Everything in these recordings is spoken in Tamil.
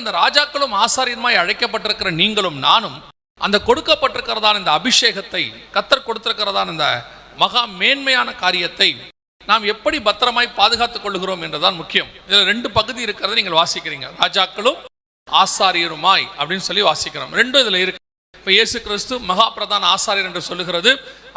இந்த ராஜாக்களும் ஆசாரியருமாய் அழைக்கப்பட்டிருக்கிற நீங்களும் நானும் அந்த கொடுக்கப்பட்டிருக்கிறதான இந்த அபிஷேகத்தை, கர்த்தர் கொடுத்திருக்கிறதான இந்த மகா மேன்மையான காரியத்தை நாம் எப்படி பத்திரமாய் பாதுகாத்துக் கொள்கிறோம் என்றுதான் முக்கியம். இதுல 2 பகுதி இருக்கிறத நீங்கள் வாசிக்கிறீங்க. ராஜாக்களும் ஆசாரியருமாய் அப்படின்னு சொல்லி வாசிக்கிறோம். 2 இதுல இருக்கு. இப்ப இயேசு கிறிஸ்து மகா பிரதான ஆசாரியர் என்று சொல்லுகிறது.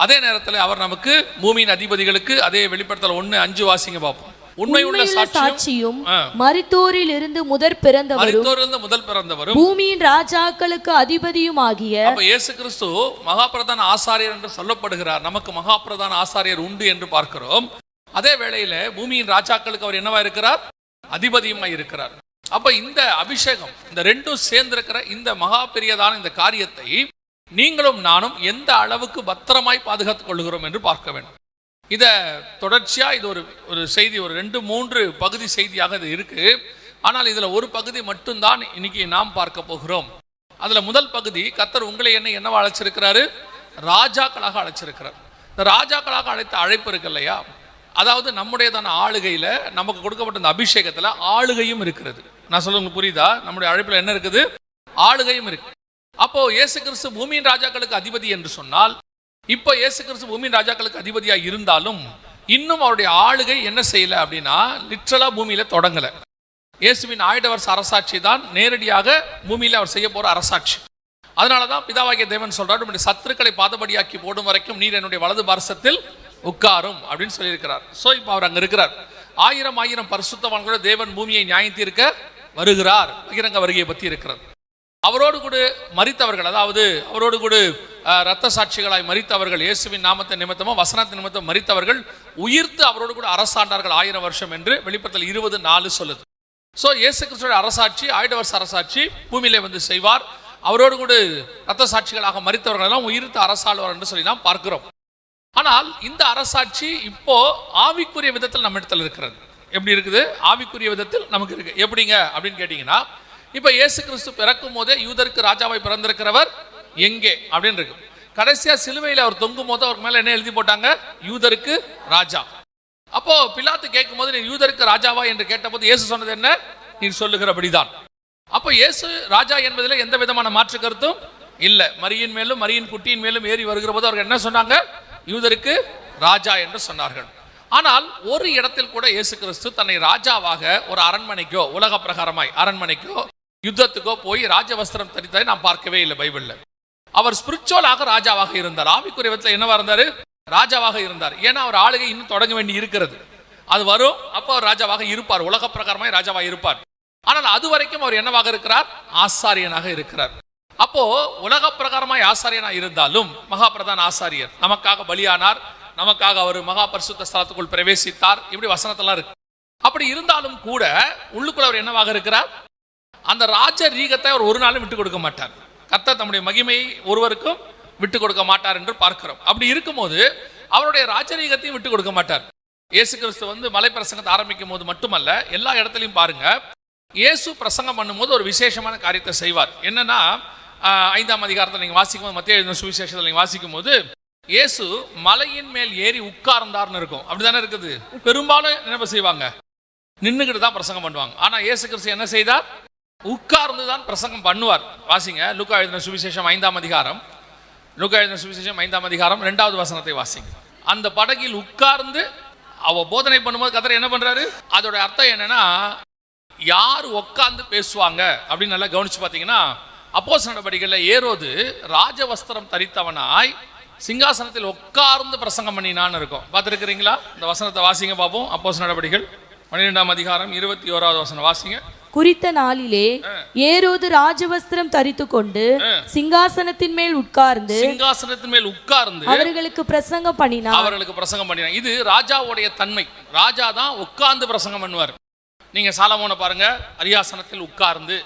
அதே நேரத்தில் அவர் நமக்கு பூமியின் அதிபதிகளுக்கு, அதே வெளிப்படுத்தல் 1:5 வாசிங்க பார்ப்போம். உண்மையுள்ள சாட்சியும் மரித்தோரில் இருந்து முதல் பிறந்தவரும் பூமியின் ராஜாக்களுக்கு அதிபதியும் ஆகிய. அப்ப இயேசு கிறிஸ்து மகா பிரதான ஆசாரியர் என்று சொல்லப்படுகிறார். நமக்கு மகா பிரதான ஆசாரியர் உண்டு என்று பார்க்கிறோம். அதே வேளையில பூமியின் ராஜாக்களுக்கு அவர் என்னவா இருக்கிறார்? அதிபதியுமாய் இருக்கிறார். அப்ப இந்த அபிஷேகம், இந்த 2 சேர்ந்திருக்கிற இந்த மகா பெரியதான இந்த காரியத்தை நீங்களும் நானும் எந்த அளவுக்கு பத்திரமாய் பாதுகாத்துக் கொள்கிறோம் என்று பார்க்க வேண்டும். இத தொடர்ச்சியா இது ஒரு செய்தி, ஒரு 2-3 பகுதி செய்தியாக இது இருக்கு. ஆனால் இதுல ஒரு பகுதி மட்டும்தான் இன்னைக்கு நாம் பார்க்க போகிறோம். அதுல முதல் பகுதி, கர்த்தர் உங்களை என்னவா அழைச்சிருக்கிறாரு? ராஜாக்களாக அழைச்சிருக்கிறார். இந்த ராஜாக்களாக அழைத்த அழைப்பு இருக்கு இல்லையா, அதாவது நம்முடையதான ஆளுகையில நமக்கு கொடுக்கப்பட்ட இந்த அபிஷேகத்துல ஆளுகையும் இருக்கிறது. நான் சொல்ல உங்களுக்கு புரியுதா? நம்முடைய அழைப்புல என்ன இருக்குது? ஆளுகையும் இருக்கு. அப்போ இயேசு கிறிஸ்து பூமியின் ராஜாக்களுக்கு அதிபதி என்று சொன்னால், இப்போ இயேசு கிறிஸ்து பூமியின் ராஜாக்களுக்கு அதிபதியாக இருந்தாலும் இன்னும் அவருடைய ஆளுகை என்ன செய்யல அப்படின்னா, லிட்ரலா பூமியில தொடங்கல. இயேசுவின் 1000 வருஷ அரசாட்சி தான் நேரடியாக பூமியில அவர் செய்ய போற அரசாட்சி. அதனாலதான் பிதாவாகிய தேவன் சொல்றாரு, நம்முடைய சத்துருக்களை பாதபடியாக்கி போடும் வரைக்கும் நீர் என்னுடைய வலது பார்சத்தில் உட்காரும் அப்படின்னு சொல்லியிருக்கிறார். ஸோ இப்போ அவர் அங்க இருக்கிறார். 1000 பரிசுத்தவான்களோட தேவன் பூமியை நியாயம் தீர்க்க வருகிறார். பகிரங்க வருகையை பற்றி இருக்கிறது. அவரோடு கூட மரித்தவர்கள், அதாவது அவரோடு கூட இரத்த சாட்சிகளாய் மரித்தவர்கள், இயேசுவின் நாமத்தை நிமித்தமும் வசனத்தின் நிமித்தம் மரித்தவர்கள் உயிர்த்து அவரோடு கூட அரசாண்டார்கள் 1000 வருஷம் என்று வெளிப்படுத்தல் 20:4 சொல்லுது. ஸோ இயேசு கிறிஸ்துவோட அரசாட்சி 1000 வருஷ அரசாட்சி பூமியிலே வந்து செய்வார். அவரோடு கூட இரத்த சாட்சிகளாக மரித்தவர்கள் எல்லாம் உயிர்த்து அரசாழ்வார் என்று சொல்லி நாம் பார்க்கிறோம். ஆனால் இந்த அரசாட்சி இப்போ ஆவிக்குரிய விதத்தில் நம்ம இடத்துல இருக்கிறது. எப்படி இருக்குது? ஆவிக்குரிய விதத்தில் நமக்கு இருக்கு. எப்படிங்க அப்படின்னு கேட்டீங்கன்னா, இப்ப இயேசு கிறிஸ்து பிறக்கும் போதே யூதருக்கு ராஜாவாய் பிறந்திருக்கிறவர் எங்கே அப்படின்னு இருக்கு. கடைசியா சிலுவையில் அவர் தொங்கும் போது அவருக்கு மேல என்ன எழுதி போட்டாங்க? யூதருக்கு ராஜா. அப்போ பிலாத்து கேட்கும் போது, நீ யூதருக்கு ராஜாவா என்று கேட்டபோது இயேசு சொன்னது என்ன? நீ சொல்லுகிறபடிதான். அப்போ இயேசு ராஜா என்பதில் எந்த விதமான மாற்று கருத்தும் இல்ல. மரியின் மேலும் மரியின் குட்டியின் மேலும் ஏறி வருகிற போது அவர்கள் என்ன சொன்னாங்க? யூதருக்கு ராஜா என்று சொன்னார்கள். ஆனால் ஒரு இடத்தில் கூட இயேசு கிறிஸ்து தன்னை ராஜாவாக ஒரு அரண்மனைக்கோ, உலக பிரகாரமாய் அரண்மனைக்கோ யுத்தத்துக்கோ போய் ராஜவஸ்திரம் தரித்ததை நாம் பார்க்கவே இல்லை பைபிள்ல. அவர் ஸ்பிரிச்சுவலாக ராஜாவாக இருந்தார். ஆவிக்குரிய விதத்தில் என்னவா இருந்தாரு? ராஜாவாக இருந்தார். ஏன்னா அவர் ஆளுகை இன்னும் தொடங்க வேண்டி இருக்கிறது. அது வரும், அப்போ அவர் ராஜாவாக இருப்பார், உலக பிரகாரமாய் ராஜாவாக இருப்பார். ஆனால் அது வரைக்கும் அவர் என்னவாக இருக்கிறார்? ஆசாரியனாக இருக்கிறார். அப்போ உலக பிரகாரமாய் ஆசாரியனாக இருந்தாலும் மகா பிரதான ஆசாரியர், நமக்காக பலியானார், நமக்காக அவர் மகா பரிசுத்த ஸ்தலத்துக்குள் பிரவேசித்தார், இப்படி வசனத்தெல்லாம் இருக்கு. அப்படி இருந்தாலும் கூட உள்ளுக்குள்ள அவர் என்னவாக இருக்கிறார்? அந்த ராஜ ரீகத்தை அவர் ஒரு நாளும் விட்டு கொடுக்க மாட்டார். கர்த்தர் தம்முடைய மகிமையை ஒருவருக்கும் விட்டு கொடுக்க மாட்டார் என்று பார்க்கிறோம். அப்படி இருக்கும்போது அவருடைய ராஜரீகத்தையும் விட்டு கொடுக்க மாட்டார். இயேசு கிறிஸ்து வந்து மலை பிரசங்கத்தை ஆரம்பிக்கும் போது மட்டுமல்ல, எல்லா இடத்துலையும் பாருங்க, இயேசு பிரசங்கம் பண்ணும்போது ஒரு விசேஷமான காரியத்தை செய்வார். என்னன்னா, 5ஆம் அதிகாரத்தில் நீங்க வாசிக்கும் போது, மத்தேயு எழுதின சுவிசேஷத்தில் நீங்க வாசிக்கும் போது, இயேசு மலையின் மேல் ஏறி உட்கார்ந்தார்னு இருக்கும். அப்படிதானே இருக்குது. பெரும்பாலும் என்ன செய்வாங்க? நின்றுகிட்டு தான் பிரசங்கம் பண்ணுவாங்க. ஆனா இயேசு கிறிஸ்து என்ன செய்தார்? உட்கார்ந்து தான் பிரசங்கம் பண்ணுவார். வாசிங்க லூக்கா எழுதின சுவிசேஷம் 5ஆம் அதிகாரம், லூக்கா எழுதின சுவிசேஷம் 5ஆம் அதிகாரம் 2வது வசனத்தை வாசிங்க. அந்த படகில் உட்கார்ந்து அவ போதனை பண்ணும்போது கர்த்தர் என்ன பண்றாரு? அதோட அர்த்தம் என்னன்னா, யார் உட்கார்ந்து பேசுவாங்க அப்படின்னு நல்லா கவனிச்சு பார்த்தீங்கன்னா, அப்போஸ்தலர் நடவடிக்கையில் ஏரோது ராஜவஸ்திரம் தரித்தவனாய் சிங்காசனத்தில் உட்கார்ந்து பிரசங்கம் பண்ணினான்னு இருக்கும். பார்த்துருக்கிறீங்களா? இந்த வசனத்தை வாசிங்க பார்ப்போம். அப்போஸ்தலர் நடவடிக்கைகள் 12ஆம் அதிகாரம் 21வது வசனம் வாசிங்க. குறித்த நாளிலே ஏரோது ராஜவஸ்திரம் தரித்து கொண்டு சிங்காசனத்தின் மேல் உட்கார்ந்து அவர்களுக்கு பிரசங்கம் பண்ணினார். இது ராஜாவுடைய தன்மை. ராஜா தான் உட்கார்ந்து பிரசங்கம் பண்ணுவார். நீங்க சாலமோனை பாருங்க, அரியாசனத்தில் உட்கார்ந்து,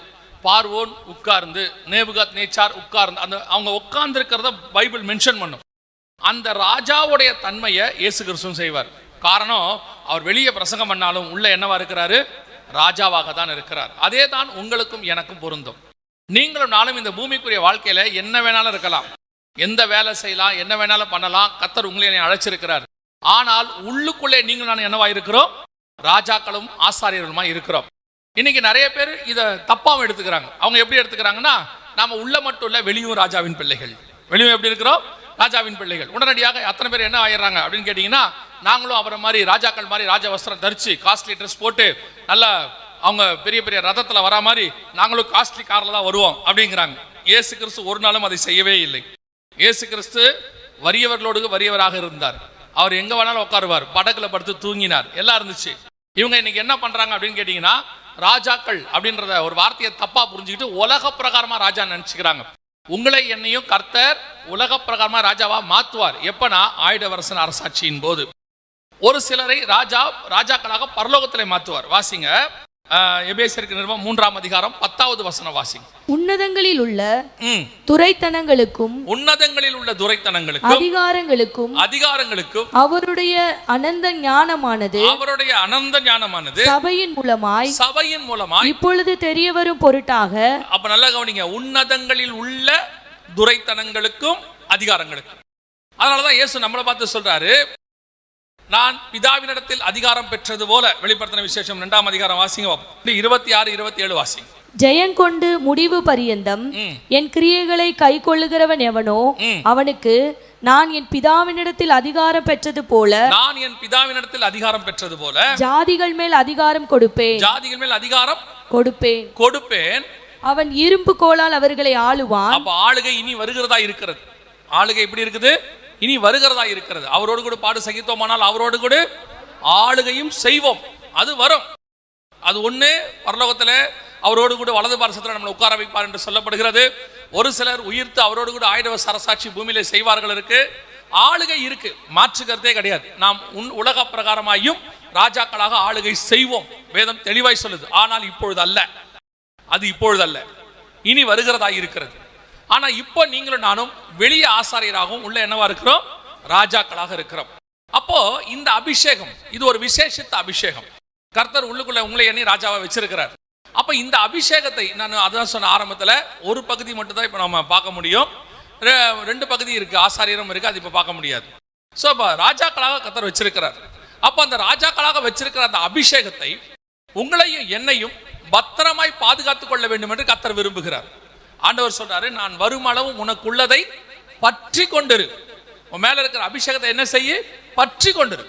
பார்வோன் உட்கார்ந்து, நேபுகாத் நேச்சார் உட்கார்ந்து, அந்த அவங்க உட்கார்ந்து இருக்கிறத பைபிள் மென்ஷன் பண்ணும். அந்த ராஜாவுடைய தன்மையை இயேசு கிறிஸ்து செய்வார். காரணம், அவர் வெளியே பிரசங்கம் பண்ணாலும் உள்ள என்னவா இருக்கிறாரு? ராஜாவாக தான் இருக்கிறார். அதே தான் உங்களுக்கும் எனக்கும் பொருந்தும். நீங்களும் நானும் இந்த பூமிக்குரிய வாழ்க்கையில என்ன வேணாலும் இருக்கலாம், எந்த வேலை செய்யலாம், என்ன வேணாலும் பண்ணலாம். கர்த்தர் உங்களை அழைச்சிருக்கிறார். ஆனால் உள்ளுக்குள்ளே நீங்கள் நான் என்னவா இருக்கிறோம்? ராஜாக்களும் ஆசாரியர்களுமா இருக்கிறோம். இன்னைக்கு நிறைய பேர் இதை தப்பாவும் எடுத்துக்கிறாங்க. அவங்க எப்படி எடுத்துக்கிறாங்கன்னா, நாம உள்ள மட்டும் இல்ல, வெளியும் ராஜாவின் பிள்ளைகள். வெளியும் எப்படி இருக்கிறோம்? ராஜாவின் பிள்ளைகள். உடனடியாக அத்தனை பேர் என்ன ஆயிடுறாங்க அப்படின்னு கேட்டீங்கன்னா, நாங்களும் அவரை மாதிரி ராஜாக்கள் மாதிரி ராஜ வஸ்திரம் தரிச்சு காஸ்ட்லி ட்ரெஸ் போட்டு நல்லா அவங்க பெரிய பெரிய ரதத்துல வரா மாதிரி நாங்களும் காஸ்ட்லி கார்ல தான் வருவோம் அப்படிங்கிறாங்க. இயேசு கிறிஸ்து ஒரு நாளும் அதை செய்யவே இல்லை. இயேசு கிறிஸ்து வறியவர்களோடு வறியவராக இருந்தார். அவர் எங்க வேணாலும் உட்காருவார், படகுல படுத்து தூங்கினார், எல்லாம் இருந்துச்சு. இவங்க இன்னைக்கு என்ன பண்றாங்க அப்படின்னு கேட்டீங்கன்னா, ராஜாக்கள் அப்படின்றத ஒரு வார்த்தையை தப்பா புரிஞ்சுக்கிட்டு உலக பிரகாரமா ராஜா நினைச்சுக்கிறாங்க. உங்களை என்னையும் கர்த்தர் உலக பிரகாரமா ராஜாவா மாத்துவார். எப்பனா ஆயுதவரசன் அரசாட்சியின் போது. ஒரு சிலரை ராஜாக்களாக பரலோகத்திலே மாத்துவார். வாசிங்க எபேசியருக்கு நிருபம் 3ஆம் அதிகாரம் 10வது வசனம் வாசிங்க. உன்னதங்களில் உள்ள துரைத்தனங்களுக்கும் அதிகாரங்களுக்கும் அவருடைய அனந்த ஞானமானது சபையின் மூலமாய் இப்பொழுது தெரிய வரும் பொருட்டாக. அப்ப நல்லா கவனிங்க, உன்னதங்களில் உள்ள துரைத்தனங்களுக்கும் அதிகாரங்களுக்கும். அதனாலதான் இயேசு நம்மளை பார்த்து சொல்றாரு, நான் பிதாவினிடத்தில் அதிகாரம் பெற்றது போல. வெளிப்படுத்தின விசேஷம் 2ஆம் அதிகாரம் வாசிங்க, 26, 27 வாசிங்க. ஜெயங்கொண்டு முடிவு பரியந்தம் என் கிரியைகளை கை கொள்ளுகிறவன் எவனோ அவனுக்கு நான் என் பிதாவினிடத்தில் அதிகாரம் பெற்றது போல ஜாதிகள் மேல் அதிகாரம் கொடுப்பேன். அவன் இரும்பு கோலால் அவர்களை ஆளுவான். அப்ப ஆளுகை இனி வருகிறதா இருக்கிறது. ஆளுகை எப்படி இருக்குது? இனி வருகிறதா இருக்கிறது. அவரோடு கூட பாடு சகித்தோமானால் அவரோடு கூட ஆளுகையும் செய்வோம். அது வரும். அது ஒண்ணு, பரலோகத்துல அவரோடு கூட வலது பாரசத்துல நம்மளை உட்கார வைப்பார் என்று சொல்லப்படுகிறது. ஒரு சிலர் உயிர்த்து அவரோடு கூட ஆயுதவச அரசாட்சி பூமியில செய்வார்கள். இருக்கு, ஆளுகை இருக்கு, மாற்றுக்கிறதே கிடையாது. நாம் உலக பிரகாரமாயும் ராஜாக்களாக ஆளுகை செய்வோம், வேதம் தெளிவாய் சொல்லுது. ஆனால் இப்பொழுது அல்ல, அது இப்பொழுது அல்ல, இனி வருகிறதா இருக்கிறது. ஆனா இப்போ நீங்களும் நானும் வெளியே ஆசாரியராகவும் உள்ள என்னவா இருக்கிறோம்? ராஜாக்களாக இருக்கிறோம். அப்போ இந்த அபிஷேகம் இது ஒரு விசேஷித்த அபிஷேகம். கர்த்தர் உள்ளுக்குள்ள உங்களை எண்ணி ராஜாவை வச்சிருக்கிறார். அப்ப இந்த அபிஷேகத்தை நான் அதான் சொன்ன ஆரம்பத்துல ஒரு பகுதி மட்டும் தான் இப்ப நம்ம பார்க்க முடியும். 2 பகுதி இருக்கு, ஆசாரியரும் இருக்கு, அது இப்ப பார்க்க முடியாது. சோ இப்ப ராஜாக்களாக கர்த்தர் வச்சிருக்கிறார். அப்ப அந்த ராஜாக்களாக வச்சிருக்கிற அந்த அபிஷேகத்தை உங்களையும் என்னையும் பத்திரமாய் பாதுகாத்துக் கொள்ள வேண்டும் என்று கர்த்தர் விரும்புகிறார். ஆண்டவர் சொல்றாரு, நான் வரும் அளவும் உனக்குள்ளதை பற்றி கொண்டிரு. உன் மேல இருக்கிற அபிஷேகத்தை என்ன செய்ய? பற்றி கொண்டிரு.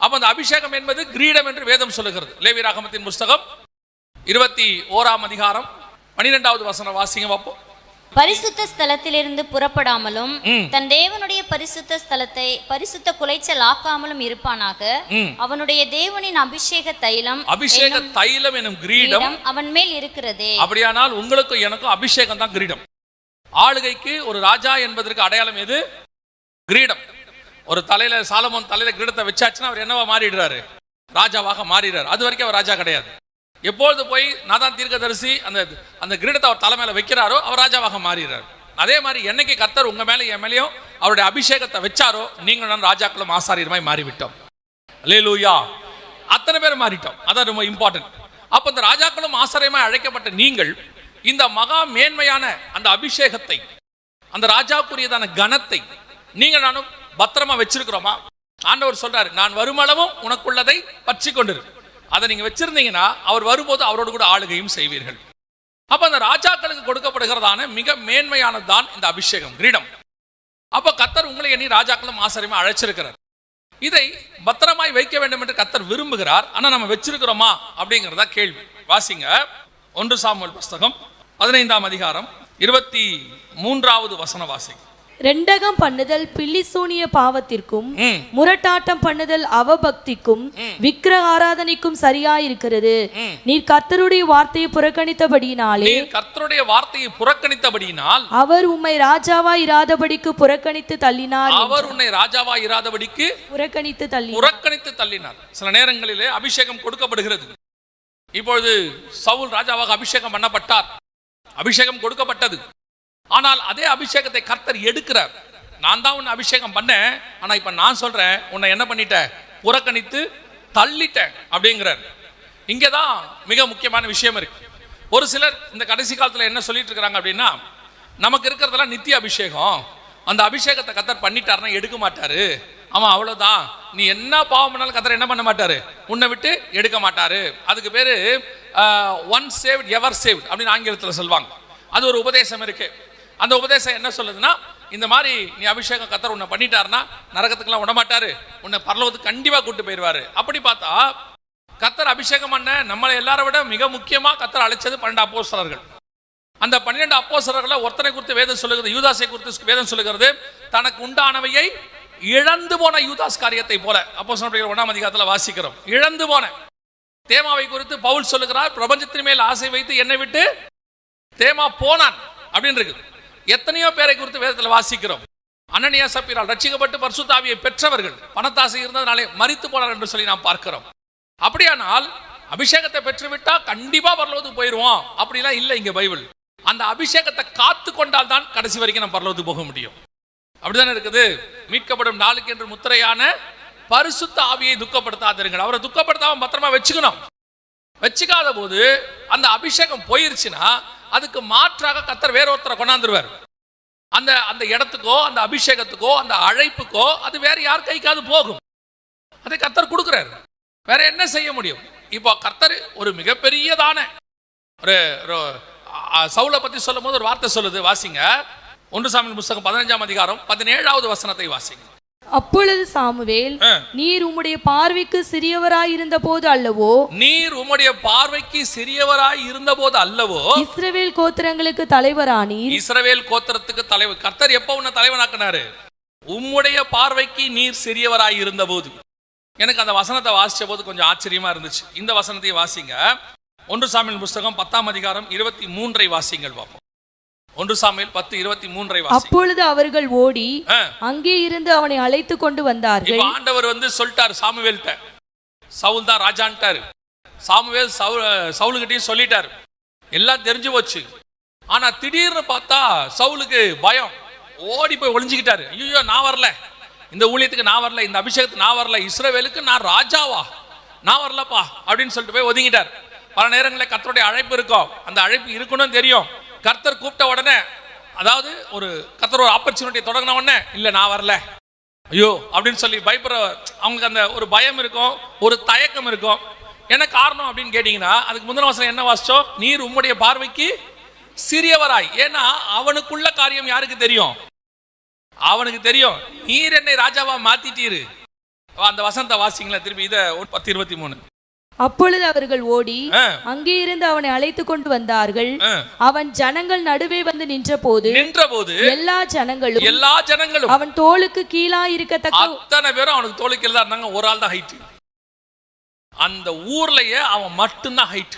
அப்ப அந்த அபிஷேகம் என்பது கிரீடம் என்று வேதம் சொல்லுகிறது. லேவியராகமத்தின் புஸ்தகம் 21ஆம் அதிகாரம் 12வது வசனம் வாசிங்க பாப்போம். பரிசுத்த ஸ்தலத்திலிருந்து புறப்படாமலும் தன் தேவனுடைய பரிசுத்த ஸ்தலத்தை பரிசுத்த குலைச்சல் ஆக்காமலும் இருப்பானாக. அவனுடைய தேவனின் அபிஷேக தைலம் எனும் கிரீடம் அவன் மேல் இருக்கிறதே. அப்படியானால் உங்களுக்கும் எனக்கும் அபிஷேகம் தான் கிரீடம். ஆளுகைக்கு ஒரு ராஜா என்பதற்கு அடையாளம் எது? கிரீடம். ஒரு தலையில சாலமோன் தலையில கிரீடத்தை வச்சாச்சுன்னா அவர் என்னவா மாறிடுறாரு? ராஜாவாக மாறிடுறாரு. அது வரைக்கும் அவர் ராஜா கிடையாது. எப்பொழுது போய் நாதான் தீர்க்கதரிசி அந்த கிரீடத்தை அவர் தலை மேல வைக்கிறாரோ அவர் ராஜாவாக மாறிடுறார். அதே மாதிரி என்னைக்கு கர்த்தர் உங்க மேல என் மேலேயும் அவருடைய அபிஷேகத்தை வச்சாரோ நீங்கள் நான் ராஜாக்களும் ஆசாரியருமாய் மாறிவிட்டோம். அல்லேலூயா. அத்தனை பேர் மாறிட்டோம். அதான் ரொம்ப இம்பார்ட்டன்ட். அப்ப இந்த ராஜாக்களும் ஆசாரியமாய் அழைக்கப்பட்ட நீங்கள் இந்த மகா மேன்மையான அந்த அபிஷேகத்தை, அந்த ராஜாக்குரியதான கனத்தை நீங்கள் நானும் பத்திரமா வச்சிருக்கிறோமா? ஆண்டவர் சொல்றாரு, நான் வருமளவும் உனக்குள்ளதை பற்றி கொண்டிரு. அதை நீங்க வச்சிருந்தீங்கன்னா அவர் வரும்போது அவரோடு கூட ஆளுகையும் செய்வீர்கள். அப்ப அந்த ராஜாக்களுக்கு கொடுக்கப்படுகிறதான மிக மேன்மையானதுதான் இந்த அபிஷேகம், கிரீடம். அப்ப கர்த்தர் உங்களை எண்ணி ராஜாக்களும் ஆசாரியமா அழைச்சிருக்கிறார். இதை பத்திரமாய் வைக்க வேண்டும் என்று கர்த்தர் விரும்புகிறார். ஆனா நம்ம வச்சிருக்கிறோமா அப்படிங்கிறதா கேள்வி. வாசிங்க 1 சாமுவேல் புஸ்தகம் 15ஆம் அதிகாரம் 23வது வசன வாசிங்க. ரெண்டகம் பண்ணுதல் பில்லிசூனிய பாவத்திற்கும் முரட்டாட்டம் பண்ணுதல் அவபக்திக்கும் விக்கிரக ஆராதனைக்கும் சரியாயிருக்கிறது. நீர் கர்த்தருடைய வார்த்தையை புறக்கணித்தபடியினால் அவர் உம்மை ராஜாவாய் இராதபடிக்கு புறக்கணித்து தள்ளினார். சில நேரங்களிலே அபிஷேகம் கொடுக்கப்படுகிறது. இப்பொழுது சவுல் ராஜாவாக அபிஷேகம் பண்ணப்பட்டார், அபிஷேகம் கொடுக்கப்பட்டது. ஆனால் அதே அபிஷேகத்தை கர்த்தர் எடுக்கிறார். நான் தான் உன்னை அபிஷேகம் பண்ணேன், ஆனா இப்ப நான் சொல்றேன் உன்னை என்ன பண்ணிட்ட? புறக்கணித்து தள்ளிட்டேன் அப்படிங்கிறார். இங்கதான் மிக முக்கியமான விஷயம் இருக்கு. ஒரு சிலர் இந்த கடைசி காலத்துல என்ன சொல்லிட்டு இருக்கிறாங்க அப்படின்னா, நமக்கு இருக்கிறதெல்லாம் நித்திய அபிஷேகம், அந்த அபிஷேகத்தை கர்த்தர் பண்ணிட்டாருன்னா எடுக்க மாட்டாரு ஆமாம் அவ்வளோதான், நீ என்ன பாவம் பண்ணாலும் கர்த்தர் என்ன பண்ண மாட்டாரு, உன்னை விட்டு எடுக்க மாட்டாரு. அதுக்கு பேரு ஒன் சேவ்ட் எவர் சேவ்ட் அப்படின்னு ஆங்கிலத்தில் சொல்லுவாங்க. அது ஒரு உபதேசம் இருக்கு. அந்த உபதேசம் என்ன சொல்லுதுன்னா, இந்த மாதிரி நீ அபிஷேகம் கர்த்தர் உன்னை பண்ணிட்டாருன்னா நரகத்துக்குலாம் விட மாட்டாரு, உன்னை பரலோகத்துக்கு கண்டிப்பா கூட்டு போயிடுவாரு. அப்படி பார்த்தா கர்த்தர் அபிஷேகம் பண்ண நம்மளை எல்லாரை விட மிக முக்கியமா கர்த்தர் அழைச்சது 12 அப்போஸ்தலர்கள். அந்த 12 அப்போஸ்தலர்களை ஒருத்தனை குறித்து வேதம் சொல்லுகிறது, யூதாசை குறித்து வேதம் சொல்லுகிறது, தனக்கு உண்டானவையை இழந்து போன யூதாஸ் காரியத்தை போல. அப்போஸ்தலர் 1ஆம் அதிகாரத்தில் வாசிக்கிறோம். இழந்து போன தேமாவை குறித்து பவுல் சொல்லுகிறார், பிரபஞ்சத்தின் மேல் ஆசை வைத்து என்னை விட்டு தேமா போனான் அப்படின்னு இருக்கு. எத்தனையோ பேரை குறித்து வேதத்தில் வாசிக்கிறோம். அனனியா சப்பீரால் ரட்சிக்கப்பட்டு பரிசுத்த ஆவியை பெற்றவர்கள் பணத்தாசை இருந்ததுனாலே மரித்து போனார் என்று சொல்லி நாம் பார்க்கிறோம். அப்படியானால் அபிஷேகத்தை பெற்றுவிட்டா கண்டிப்பா பரலோகத்துக்கு போயிடுவோம் அப்படிலாம் இல்லை இங்க பைபிள். அந்த அபிஷேகத்தை காத்து கொண்டால் தான் கடைசி வரைக்கும் நம்ம பரலோகத்துக்கு போக முடியும். அப்படிதானே இருக்குது. மீட்கப்படும் நாளுக்கு என்று முத்திரையான பரிசுத்த ஆவியை துக்கப்படுத்தாதீர்கள். அவரை துக்கப்படுத்தாம பத்திரமா வச்சுக்கணும். வச்சுக்காத போது அந்த அபிஷேகம் போயிருச்சுன்னா அதுக்கு மாற்றாக கர்த்தர் வேற ஒருத்தரை கொண்டாந்துருவார். அந்த அந்த இடத்துக்கோ அந்த அபிஷேகத்துக்கோ அந்த அழைப்புக்கோ அது வேற யார் கைக்காவது போகும். அதை கர்த்தர் கொடுக்கிறார். வேற என்ன செய்ய முடியும்? இப்போ கர்த்தர் ஒரு மிகப்பெரியதான ஒரு சவுலை பத்தி சொல்லும் போது ஒரு வார்த்தை சொல்லுது, வாசிங்க. 1 சாமுவேல் புத்தகம் 15ஆம் அதிகாரம் 17வது வசனத்தை வாசிங்க. அப்பொழுது சாமுவேல், நீர் உம்முடைய பார்வைக்கு சிறியவராய் இருந்த போது அல்லவோ, நீர் உம்முடைய பார்வைக்கு சிறியவராய் இருந்த போது அல்லவோ இஸ்ரவேல் கோத்திரங்களுக்கு தலைவரானீர். இஸ்ரவேல் கோத்திரத்துக்கு தலைவர். கர்த்தர் எப்ப உன்னை தலைவனாக்குனாரு? உம்முடைய பார்வைக்கு நீர் சிறியவராய் இருந்த போது. எனக்கு அந்த வசனத்தை வாசிச்ச போது கொஞ்சம் ஆச்சரியமா இருந்துச்சு. இந்த வசனத்தை வாசிங்க. 1 சாமுவேல் புத்தகம் 10ஆம் அதிகாரம் 23ஐ வாசிங்கள் பார்ப்போம். 1 சாமுவேல் 10:23 வாசிங்க. அப்பொழுது அவர்கள் ஓடி அங்கே இருந்து அவனை அழைத்து கொண்டு வந்தார்கள். இப்ப ஆண்டவர் சொல்லிட்டார் சாமுவேல்ட்ட, சவுல் தான் ராஜான்ட்டாரு. சாமுவேல் சவுலுகிட்டையும் சொல்லிட்டார், எல்லாம் தெரிஞ்சு போச்சு. ஆனா திடீர்னு பார்த்தா சவுலுக்கு பயம், ஓடி போய் ஒளிஞ்சுக்கிட்டாரு. ஐயோ நான் வரல, இந்த ஊழியத்துக்கு நான் வரல, இந்த அபிஷேகத்துக்கு நான் வரல, இஸ்ரவேலுக்கு நான் ராஜாவா, நான் வரலப்பா அப்படின்னு சொல்லிட்டு போய் ஒதுங்கிட்டார். பல நேரங்களில் கர்த்தருடைய அழைப்பு இருக்கும், அந்த அழைப்பு இருக்கணும்னு தெரியும். கர்த்தர் கூப்பிட்ட உடனே, அதாவது கர்த்தர் ஒரு ஆப்பர்ச்சுனிட்டி தொடங்கின உடனே இல்லை நான் வரல ஐயோ அப்படின்னு சொல்லி பயப்படுற அவங்களுக்கு அந்த ஒரு பயம் இருக்கும், ஒரு தயக்கம் இருக்கும். என்ன காரணம் அப்படின்னு கேட்டீங்கன்னா, அதுக்கு முந்தின வசனம் என்ன வாசிச்சோம்? நீர் உம்முடைய பார்வைக்கு சிறியவராய். ஏன்னா அவனுக்குள்ள காரியம் யாருக்கு தெரியும்? அவனுக்கு தெரியும். நீர் என்னை ராஜாவா மாத்திட்டீரு. அந்த வசனத்தை வாசிங்களா திருப்பி. இதை 10:23. அப்பொழுது அவர்கள் ஓடி அங்கே இருந்து அவனை அழைத்து கொண்டு வந்தார்கள். அவன் ஜனங்கள் நடுவே வந்து நின்றபோது எல்லா ஜனங்களும் அவன் தோளுக்கு கீழா இருக்கத்தக்க அத்தனை பேரும் அவனுக்கு தோளுக்கு கீழா இருந்தாங்க. ஒரு ஆள் தான் ஹைட். அந்த ஊர்லயே அவன் மட்டும்தான் ஹைட்.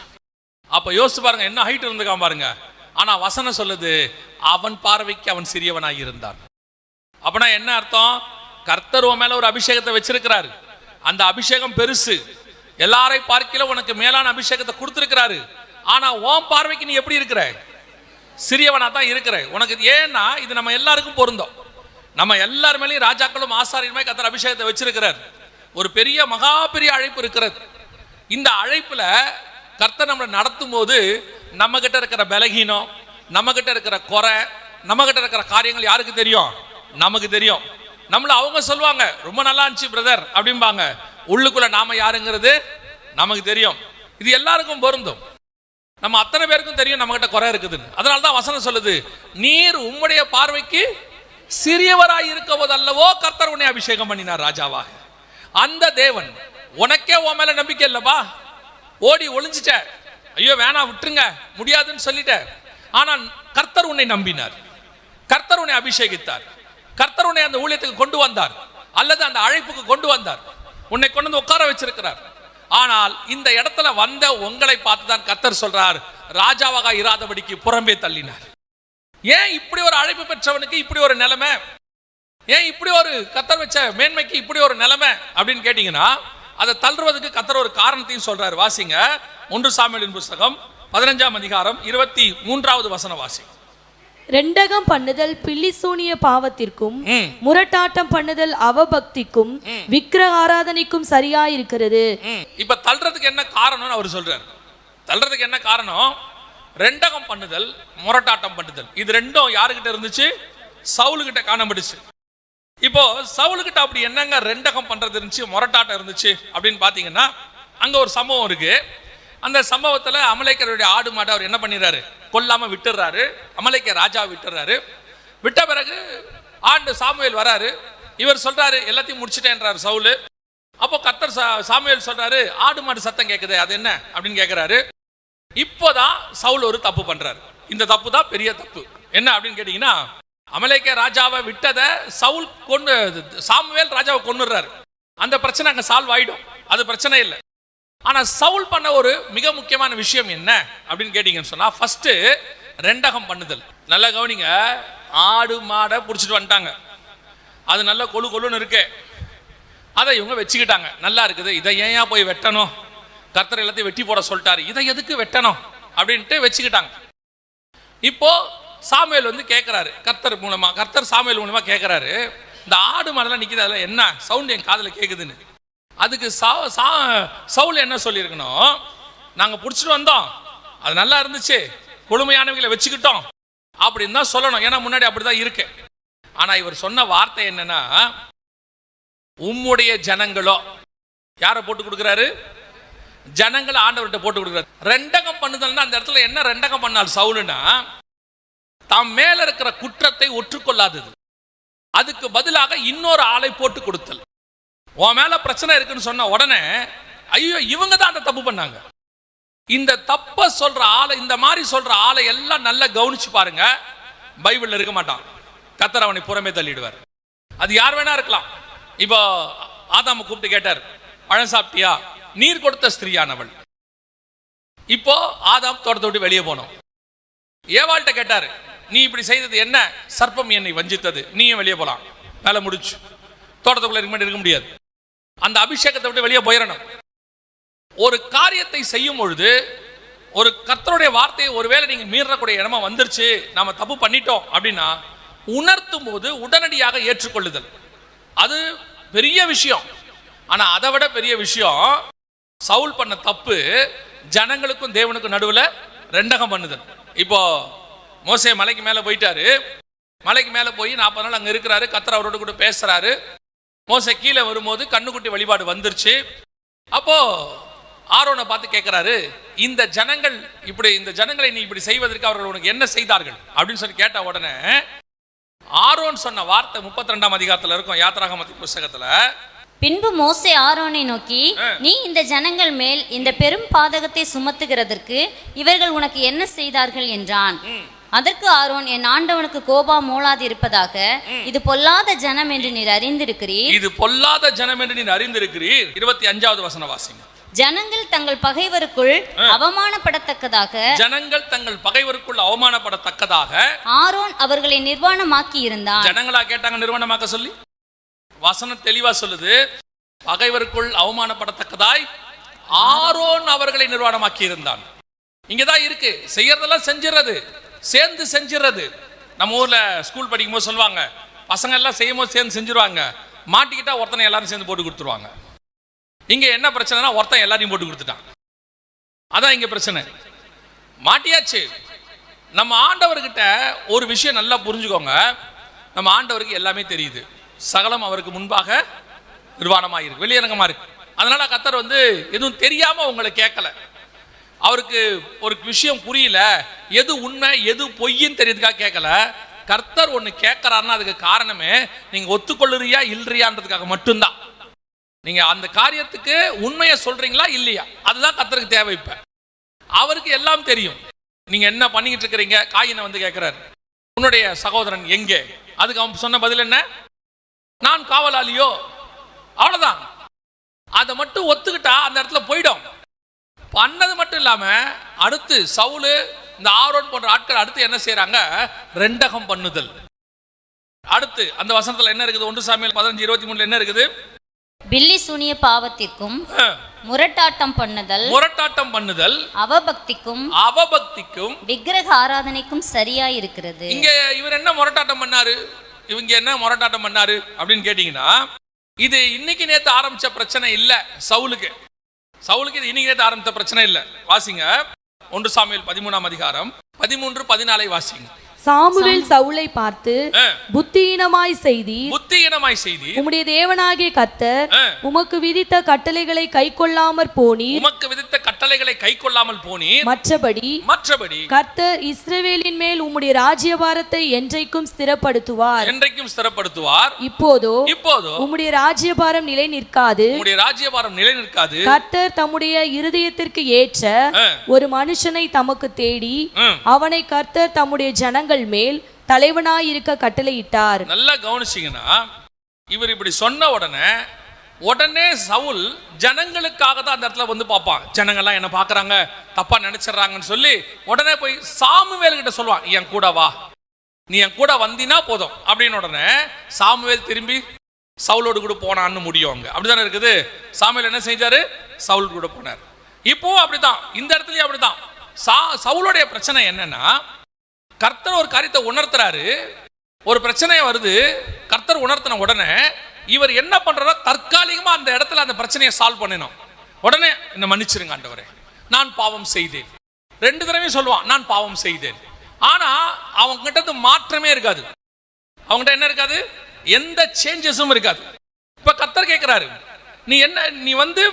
அப்ப யோசிச்சு பாருங்க என்ன ஹைட் இருந்துக்காம பாருங்க. ஆனா வசனம் சொல்லுது, அவன் பார்வைக்கு அவன் சிறியவனாய் இருந்தான். அப்படின்னா என்ன அர்த்தம்? கர்த்தர் உன் மேல ஒரு அபிஷேகத்தை வச்சிருக்கிறாரு. அந்த அபிஷேகம் பெருசு, எல்லாரை பார்க்கல உனக்கு மேலான அபிஷேகத்தை கொடுத்திருக்கிறாரு. ஆனா உன் பார்வைக்கு நீ எப்படி இருக்கிற? சிறியவனா தான் இருக்கிற. உனக்கு ஏன்னா இது நம்ம எல்லாருக்கும் பொருந்தும். நம்ம எல்லார் மேலேயும் ராஜாக்களும் ஆசாரியருமே கர்த்தர் அபிஷேகத்தை வச்சிருக்கிறார். ஒரு பெரிய மகா பெரிய அழைப்பு இருக்கிறது. இந்த அழைப்புல கர்த்தர் நம்மளை நடத்தும் போது நம்ம கிட்ட இருக்கிற பலகீனம், நம்ம கிட்ட இருக்கிற குறை, நம்ம கிட்ட இருக்கிற காரியங்கள் யாருக்கு தெரியும்? நமக்கு தெரியும். நம்மள அவங்க சொல்லுவாங்க ரொம்ப நல்லா இருந்துச்சு பிரதர் அப்படிம்பாங்க. உள்ளுக்குள்ள நாம யாருங்கிறது நமக்கு தெரியும். இது எல்லாருக்கும் பொருந்தும். நம்ம அத்தனை பேருக்கும் தெரியும் நம்ம கிட்ட குறை இருக்குதுன்னு. அதனாலதான் வசனம் சொல்லுது, நீர் உம்முடைய பார்வைக்கு சிறியவராய் இருக்க போதல்லவோ கர்த்தர் உன்னை அபிஷேகம் பண்ணினார் ராஜாவாக. அந்த தேவன் உனக்கே உன் மேல நம்பிக்கை இல்லப்பா, ஓடி ஒளிஞ்சிட்ட, ஐயோ வேணா விட்டுருங்க முடியாதுன்னு சொல்லிட்ட. ஆனால் கர்த்தர் உன்னை நம்பினார், கர்த்தர் உன்னை அபிஷேகித்தார், கர்த்தர் உன்னை அந்த ஊழியத்துக்கு கொண்டு வந்தார், அல்லது அந்த அழைப்புக்கு கொண்டு வந்தார், உன்னை கொண்டு வந்து உட்கார வச்சிருக்கிறார். ஆனால் இந்த இடத்துல வந்த உங்களை பார்த்து தான் கர்த்தர் சொல்றார், ராஜாவாக இராதபடிக்கு புறம்பே தள்ளினார். ஏன் இப்படி ஒரு அழைப்பு பெற்றவனுக்கு இப்படி ஒரு நிலைமை? ஏன் இப்படி ஒரு கர்த்தர் வச்ச மேன்மைக்கு இப்படி ஒரு நிலைமை அப்படின்னு கேட்டீங்கன்னா, அதை தள்ளுவதற்கு கர்த்தர் ஒரு காரணத்தையும் சொல்றாரு. வாசிங்க 1 சாமுவேலின் புத்தகம் 15ஆம் அதிகாரம் 23வது வசனம் வாசிங்க. ரெண்டகம் பண்ணுதல் பில்லிசூனிய பாவத்திற்கும் முரட்டாட்டம் பண்ணுதல் அவபக்திக்கும் விக்கிரக ஆராதனைக்கும் சரியா இருக்கிறது. இப்ப தள்ளுறதுக்கு என்ன காரணம்னு அவர் சொல்றாரு. தள்ளுறதுக்கு என்ன காரணம்? ரெண்டகம் பண்ணுதல், முரட்டாட்டம் பண்ணுதல். இது ரெண்டும் யாருக்கிட்ட இருந்துச்சு? சவுலுகிட்ட காணப்பட்டுச்சு. இப்போ சவுலுக்கிட்ட அப்படி என்னங்க ரெண்டகம் பண்றது இருந்துச்சு, முரட்டாட்டம் இருந்துச்சு அப்படின்னு பாத்தீங்கன்னா, அங்க ஒரு சம்பவம் இருக்கு. அந்த சம்பவத்துல அமலேக்கருடைய ஆடு மாடு அவர் என்ன பண்ணிடுறாரு, கொல்லாம விட்டுறாரு. அமலேக்க ராஜா விட்டுறாரு. விட்ட பிறகு ஆண்டு சாமுவேல் வராரு. இவர் சொல்றாரு எல்லாத்தையும் முடிச்சுட்டேன்றாரு சவுலு. அப்போ கர்த்தர் சாமுவேல் சொல்றாரு, ஆடு மாடு சத்தம் கேட்குது, அது என்ன அப்படின்னு கேட்கிறாரு. இப்போதான் சவுல் ஒரு தப்பு பண்றாரு. இந்த தப்பு தான் பெரிய தப்பு. என்ன அப்படின்னு கேட்டீங்கன்னா, அமலேக்க ராஜாவை விட்டதை சவுல் கொண்டு சாமுவேல் ராஜாவை கொன்னுறாரு. அந்த பிரச்சனை அங்க சால்வ் ஆயிடும், அது பிரச்சனை இல்லை. ஆனா சவுல் பண்ண ஒரு மிக முக்கியமான விஷயம் என்ன அப்படின்னு கேட்டீங்கன்னு சொன்னா, ஃபர்ஸ்ட் ரெண்டகம் பண்ணுதல். நல்லா கவனிங்க. ஆடு மாடை பிடிச்சிட்டு வந்துட்டாங்க, அது நல்ல கொழு கொழுன்னு இருக்கு, அதை இவங்க வச்சுக்கிட்டாங்க. நல்லா இருக்குது, இதை ஏன் போய் வெட்டணும், கர்த்தர் எல்லாத்தையும் வெட்டி போட சொல்லிட்டாரு, இதை எதுக்கு வெட்டணும் அப்படின்ட்டு வச்சுக்கிட்டாங்க. இப்போ சாமுவேல் வந்து கேட்கிறாரு, கர்த்தர் சாமுவேல் மூலமா கேட்கிறாரு, இந்த ஆடு மாடெல்லாம் நிக்குது, அதில் என்ன சவுண்ட் என் காதில் கேட்குதுன்னு. அதுக்கு சவுல் என்ன சொல்லியிருக்கணும், நாங்கள் பிடிச்சிட்டு வந்தோம், அது நல்லா இருந்துச்சு, கொழுமையானவங்களை வச்சுக்கிட்டோம் அப்படின்னு தான் சொல்லணும். ஏன்னா முன்னாடி அப்படிதான் இருக்கு. ஆனா இவர் சொன்ன வார்த்தை என்னன்னா, உம்முடைய ஜனங்களோ, யாரை போட்டு கொடுக்குறாரு, ஜனங்களை ஆண்டவர்கிட்ட போட்டு கொடுக்குறாரு. ரெண்டகம் பண்ணுதல்னா அந்த இடத்துல என்ன ரெண்டகம் பண்ணால் சவுலுன்னா, தாம் மேல இருக்கிற குற்றத்தை ஒற்றுக்கொள்ளாதது, அதுக்கு பதிலாக இன்னொரு ஆளை போட்டு கொடுத்தல். உன் மேல பிரச்சனை இருக்குன்னு சொன்ன உடனே, ஐயோ இவங்க தான் அந்த தப்பு பண்ணாங்க, இந்த தப்ப சொல்ற ஆளை, இந்த மாதிரி சொல்ற ஆளை எல்லாம் நல்லா கவனிச்சு பாருங்க, பைபிள்ல இருக்க மாட்டான். கர்த்தர் அவனை புறமே தள்ளிடுவார். அது யார் வேணா இருக்கலாம். இப்போ ஆதாம கூப்பிட்டு கேட்டார், பழம் சாப்பிட்டியா, நீர் கொடுத்த ஸ்திரீயானவள். இப்போ ஆதாம் தோட்டத்தை விட்டு வெளியே போனோம். ஏவாள்கிட்ட கேட்டாரு, நீ இப்படி செய்தது என்ன, சர்ப்பம் என்னை வஞ்சித்தது, நீயும் வெளியே போலாம். வேலை முடிச்சு, தோட்டத்துக்குள்ள இருக்க முடியாது. அந்த அபிஷேகத்தை விட்டு வெளியே போயிடணும். ஒரு காரியத்தை செய்யும் பொழுது, ஒரு கர்த்தருடைய வார்த்தையை ஒருவேளை நீங்க மீறக்கூடிய இடமா வந்துருச்சு, நாம தப்பு பண்ணிட்டோம் அப்படின்னா, உணர்த்தும் போது உடனடியாக ஏற்றுக்கொள்ளுதல், அது பெரிய விஷயம். ஆனா அதை விட பெரிய விஷயம், சவுல் பண்ண தப்பு ஜனங்களுக்கும் தேவனுக்கும் நடுவுல ரெண்டகம் பண்ணுதல். இப்போ மோசே மலைக்கு மேல போயிட்டாரு. மலைக்கு மேல போய் 40 நாள் அங்க இருக்கிறாரு. கர்த்தர் அவரோட கூட பேசுறாரு. மோசே கீழே வரும்போது கண்ணுக்குட்டி வழிபாடு வந்துருச்சு. அப்போ ஆரோனை பார்த்து கேட்கிறாரு, இந்த ஜனங்கள் இப்படி, இந்த ஜனங்களை நீ இப்படி செய்வதற்கு அவர்கள் உனக்கு என்ன செய்தார்கள் அப்படின்னு சொல்லி கேட்ட உடனே ஆரோன் சொன்ன வார்த்தை 32ஆம் அதிகாரத்துல இருக்கும், யாத்திராகமத்தின் புத்தகத்துல. பின்பு மோசே ஆரோனை நோக்கி, நீ இந்த ஜனங்கள் மேல் இந்த பெரும் பாதகத்தை சுமத்துகிறதற்கு இவர்கள் உனக்கு என்ன செய்தார்கள் என்றான். அதற்கு ஆரோன், என் ஆண்டவனுக்கு கோபம் மூளாது இருப்பதாக, இது பொல்லாத ஜனம் என்று நீர் அறிந்திருக்கிறீர். இது பொல்லாத ஜனம் என்று நீர் அறிந்திருக்கிறீர். 25வது வசனம் வாசிங்க. ஜனங்கள் தங்கள் பகைவருக்குள் அவமானப்படத்தக்கதாக, ஜனங்கள் தங்கள் பகைவருக்குள் அவமானப்படத்தக்கதாக ஆரோன் அவர்களை நிர்வாணமாக்கி இருந்தான். ஜனங்களா கேட்டாங்க நிர்வாணமாக்க சொல்லி? வசனம் தெளிவா சொல்லுது, பகைவருக்குள் அவமானப்படத்தக்கதாய் ஆரோன் அவர்களை நிர்வாணமாக்கி இருந்தான். இங்கதான் இருக்கு, செய்யறதெல்லாம் செஞ்சிடறது, சேர்ந்து செஞ்சிடறது. நம்ம ஊர்ல ஸ்கூல் படிக்கும் போது சொல்லுவாங்க, பசங்க எல்லாம் செய்யும் போது சேர்ந்து செஞ்சிருவாங்க, மாட்டிக்கிட்டா ஒருத்தனை எல்லாரும் சேர்ந்து போட்டு கொடுத்துருவாங்க. இங்க என்ன பிரச்சனைனா, ஒருத்தன் எல்லாரையும் போட்டு கொடுத்துட்டான். அதான் இங்க பிரச்சனை. மாட்டியாச்சு. நம்ம ஆண்டவர்கிட்ட ஒரு விஷயம் நல்லா புரிஞ்சுக்கோங்க, நம்ம ஆண்டவருக்கு எல்லாமே தெரியுது, சகலம் அவருக்கு முன்பாக நிர்வாணமாயிருக்கு, வெளியரங்கமா இருக்கு. அதனால கர்த்தர் வந்து எதுவும் தெரியாம உங்களை கேட்கல. அவருக்கு ஒரு விஷயம் புரியல, எது உண்மை எது பொய்ன்னு தெரியறதுக்காக கேட்கல. கர்த்தர் ஒன்னு கேட்கிறாருன்னா அதுக்கு காரணமே நீங்க ஒத்துக்கொள்ளுறியா இல்லையான்றதுக்காக மட்டும்தான். நீங்க அந்த காரியத்துக்கு உண்மையை சொல்றீங்களா இல்லையா, அதுதான் கர்த்தருக்கு தேவை. இப்ப அவருக்கு எல்லாம் தெரியும். நீங்க என்ன பண்ணிக்கிட்டு இருக்கிறீங்க. காயினை வந்து கேட்கிறாரு, உன்னுடைய சகோதரன் எங்கே? அதுக்கு அவன் சொன்ன பதில் என்ன, நான் காவலாளியோ. அவ்வளவுதான். அதை மட்டும் ஒத்துக்கிட்டா அந்த இடத்துல போயிடும். பண்ணது மட்டும் இல்லாம அடுத்து சவுலு, இந்த ஆரோன் போன்ற ஆட்கள் அடுத்து என்ன செய்யறாங்க, ரெண்டகம் பண்ணுதல். அடுத்து அந்த வசனத்துல என்ன இருக்குது, 1 சாமுவேல் 15:23 என்ன இருக்குது, பில்லி சூனிய பாவத்திற்கும் முரட்டாட்டம் பண்ணுதல் அவபக்திக்கும் விக்கிரக ஆராதனைக்கும் சரியா இருக்கிறது. இங்க இவர் என்ன முரட்டாட்டம் பண்ணாரு, இவங்க என்ன முரட்டாட்டம் பண்ணாரு அப்படின்னு கேட்டீங்கன்னா, இது இன்னைக்கு நேத்து ஆரம்பிச்ச பிரச்சனை இல்ல. சவுலுக்கு இது இன்னைக்கு நேத்து ஆரம்பிச்ச பிரச்சனை இல்ல. வாசிங்க 1 சாமுவேல் 13ஆம் அதிகாரம் 13-14 வாசிங்க. சாமுவேல் சவுலை பார்த்து புத்தியீனமாய் செய்தி உம்முடைய தேவனாகிய கர்த்தர் உமக்கு விதித்த கட்டளைகளை கைக்கொள்ளாமற் போனீர் மற்றபடி கர்த்தர் இஸ்ரவேலின் மேல் உம்முடைய ராஜ்யபாரத்தை என்றைக்கும் ஸ்திரப்படுத்துவார் இப்போதோ உம்முடைய ராஜ்யபாரம் நிலை நிற்காது கர்த்தர் தம்முடைய இருதயத்திற்கு ஏற்ற ஒரு மனுஷனை தமக்கு தேடி அவனை கர்த்தர் தம்முடைய ஜனங்கள் மேல் தலைவனாய் இருக்க கட்டளையிட்டார். நல்லா கவனிச்சீங்கன்னா இவர் இப்படி சொன்ன உடனே சவுல் ஜனங்களுக்காக தான் அந்த இடத்துல வந்து பார்ப்பான். ஜனங்கள்லாம் என்ன பார்க்கறாங்க, தப்பா நினைச்சிடறாங்கன்னு சொல்லி உடனே போய் சாமுவேல் கிட்ட சொல்லுவான், என் கூட வா, நீ என் கூட வந்தினா போதும் அப்படின்னு. உடனே சாமுவேல் திரும்பி சவுலோடு கூட போனான்னு முடியும். அங்க அப்படிதானே இருக்குது. சாமுவேல் என்ன செஞ்சாரு, சவுல் கூட போனார். இப்போ அப்படிதான் இந்த இடத்துலயும் அப்படிதான். சவுலுடைய பிரச்சனை என்னன்னா, கர்த்தர் ஒரு காரியத்தை உணர்த்துறாரு, ஒரு பிரச்சனை வருது, கர்த்தர் உணர்த்தின உடனே இவர் என்ன பண்றாரோ தற்காலிகமா அந்த இடத்துல அந்த பிரச்சனையை சால்வ் பண்ணணும். உடனே என்ன மன்னிச்சிருங்க ஆண்டவரே, நான் பாவம் செய்தேன். 2 தடவையும் சொல்லுவான், நான் பாவம் செய்தேன். ஆனா அவங்க கிட்ட மாற்றமே இருக்காது. அவங்ககிட்ட என்ன இருக்காது, எந்த சேஞ்சஸும் இருக்காது. இப்ப கர்த்தர் கேட்கிறாரு, நீ வந்து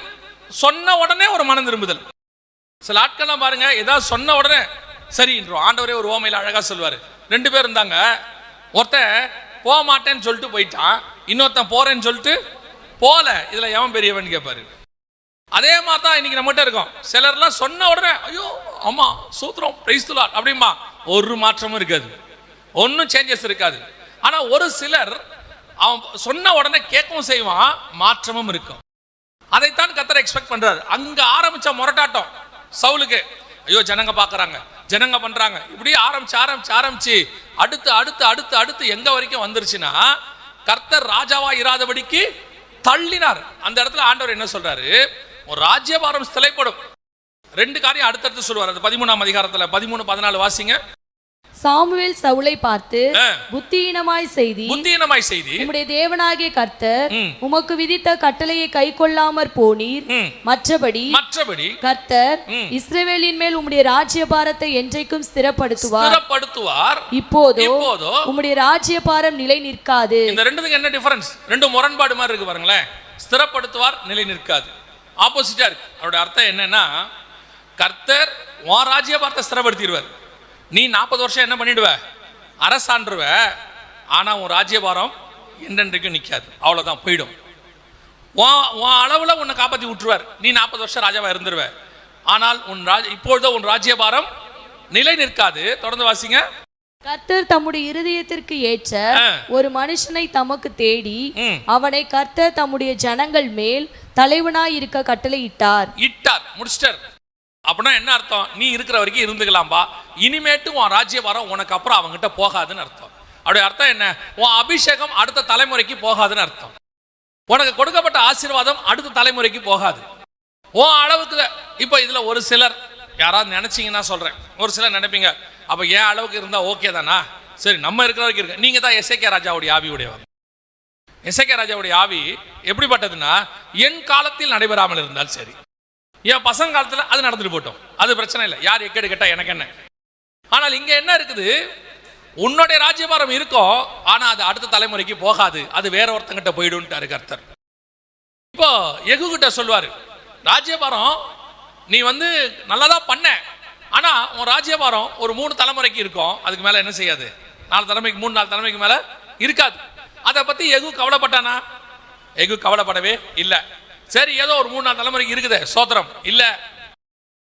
சொன்ன உடனே ஒரு மனம் திரும்புதல். சில ஆட்கள்லாம் பாருங்க, ஏதாவது சொன்ன உடனே சரின்றோம். ஆண்டவரே ஒரு ஓமையில் அழகா சொல்வாரு. 2 பேர் இருந்தாங்க, ஒருத்தன் போக மாட்டேன்னு சொல்லிட்டு போயிட்டான், இன்னொருத்தன் போறேன்னு சொல்லிட்டு போல. இதுல எவன் பெரியவன் கேட்பாரு. அதே மாதிரி தான் இன்னைக்கு நம்மகிட்ட இருக்கும். சிலர்லாம் சொன்ன உடனே ஐயோ ஆமா சூத்திரம் பிரைஸ் தி லார்ட் அப்படிமா, ஒரு மாற்றமும் இருக்காது, ஒன்னும் சேஞ்சஸ் இருக்காது. ஆனா ஒரு சிலர் அவன் சொன்ன உடனே கேட்கவும் செய்வான், மாற்றமும் இருக்கும். அதைத்தான் கர்த்தர் எக்ஸ்பெக்ட் பண்றாரு. அங்க ஆரம்பிச்ச முரட்டாட்டம் சவுலுக்கு, ஐயோ ஜனங்க பாக்குறாங்க, ஜனங்க பண்றாங்க, இப்படி ஆரம்பிச்சு அடுத்து எங்க வரைக்கும் வந்துருச்சுன்னா, கர்த்தர் ராஜாவா இராதபடிக்கு தள்ளினார். அந்த இடத்துல ஆண்டவர் என்ன சொல்றாரு, ஒரு ராஜ்யபாரம் ஸ்திரப்படும். 2 காரியம் அடுத்தடுத்து சொல்லுவார். அது 13ஆம் அதிகாரத்துல 13-14 வாசிங்க. சாமுவேல் சவுலை பார்த்து புத்தியீனமாய் செய்தி உம்முடைய தேவனாகிய கர்த்தர் உமக்கு விதித்த கட்டளையை கைக்கொள்ளாமற் போனீர் மற்றபடி கர்த்தர் இஸ்ரவேலின் மேல் உம்முடைய ராஜ்யபாரத்தை என்றைக்கும் ஸ்திரப்படுத்துவார் இப்போதோ உம்முடைய ராஜ்யபாரம் நிலை நிற்காது. இந்த ரெண்டுத்துக்கு என்ன டிஃபரன்ஸ்? 2 முரண்பாடு மாதிரி இருக்கு பாருங்களேன். ஸ்திரப்படுத்துவார், நிலை நிற்காது, ஆப்போசிட்டா இருக்கு. அவருடைய அர்த்தம் என்னன்னா, கர்த்தர் உன் ராஜ்யபாரத்தை ஸ்திரப்படுத்திடுவார். நீ 40 வருஷம் என்ன பண்ணிடுவ, அரசாண்டுருவ. ஆனா உன் ராஜ்யபாரம் என்றென்றைக்கும் நிற்காது, அவ்வளவுதான், போயிடும். உன் அளவுல உன்னை காப்பாற்றி விட்டுருவார். நீ 40 வருஷம் ராஜாவா இருந்துருவ. ஆனால் இப்பொழுது உன் ராஜ்யபாரம் நிலை நிற்காது. தொடர்ந்து வாசிங்க. கர்த்தர் தம்முடைய இருதயத்திற்கு ஏற்ற ஒரு மனுஷனை தமக்கு தேடி அவனை கர்த்தர் தம்முடைய ஜனங்கள் மேல் தலைவனாய் இருக்க கட்டளையிட்டார். முடிச்சிட்டார். அப்படின்னா என்ன அர்த்தம்? நீ இருக்கிற வரைக்கும் இருந்துக்கலாம்பா, இனிமேட்டு உன் ராஜ்யபாரம் உனக்கு அப்புறம் அவங்ககிட்ட போகாதுன்னு அர்த்தம். அப்படியே அர்த்தம் என்ன? உன் அபிஷேகம் அடுத்த தலைமுறைக்கு போகாதுன்னு அர்த்தம். உனக்கு கொடுக்கப்பட்ட ஆசீர்வாதம் அடுத்த தலைமுறைக்கு போகாது. உன் அளவுக்கு. இப்போ இதுல ஒரு சிலர் யாராவது நினைச்சீங்கன்னா சொல்றேன், ஒரு சிலர் நினைப்பீங்க, அப்ப என் அளவுக்கு இருந்தா ஓகே தானா? சரி, நம்ம இருக்கிற வரைக்கும் இருக்கு. நீங்க தான் எசேக்கியா ராஜாவுடைய ஆவி உடையவர். எசேக்கியா ராஜாவுடைய ஆவி எப்படிப்பட்டதுன்னா, என் காலத்தில் நடைபெறாமல் இருந்தால் சரி, என் பசங்க காலத்துல அது நடந்துட்டு போட்டோம், அது பிரச்சனை இல்லை, யார் எக்கேடு கேட்டா எனக்கு என்ன. ஆனால் இங்க என்ன இருக்குது, உன்னுடைய ராஜ்யபாரம் இருக்கும், ஆனா அது அடுத்த தலைமுறைக்கு போகாது, அது வேற ஒருத்தங்கிட்ட போயிடும்ட்டாரு கர்த்தர். இப்போ எகு கிட்ட சொல்வாரு, ராஜ்யபாரம் நீ வந்து நல்லதான் பண்ண, ஆனா உன் ராஜ்யபாரம் ஒரு 3 தலைமுறைக்கு இருக்கும், அதுக்கு மேல என்ன செய்யாது, 4 தலைமுறைக்கு 3-4 தலைமுறைக்கு மேல இருக்காது. அதை பத்தி எகு கவலைப்பட்டானா? எகு கவலைப்படவே இல்லை. சரி, ஏதோ ஒரு 3-4 தலைமுறைக்கு இருக்குது, சோத்திரம் இல்ல.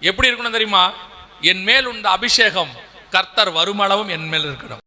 எப்படி இருக்கணும் தெரியுமா? என் மேல் உண்ட அபிஷேகம் கர்த்தர் வருமளவும் என் மேல் இருக்கணும்.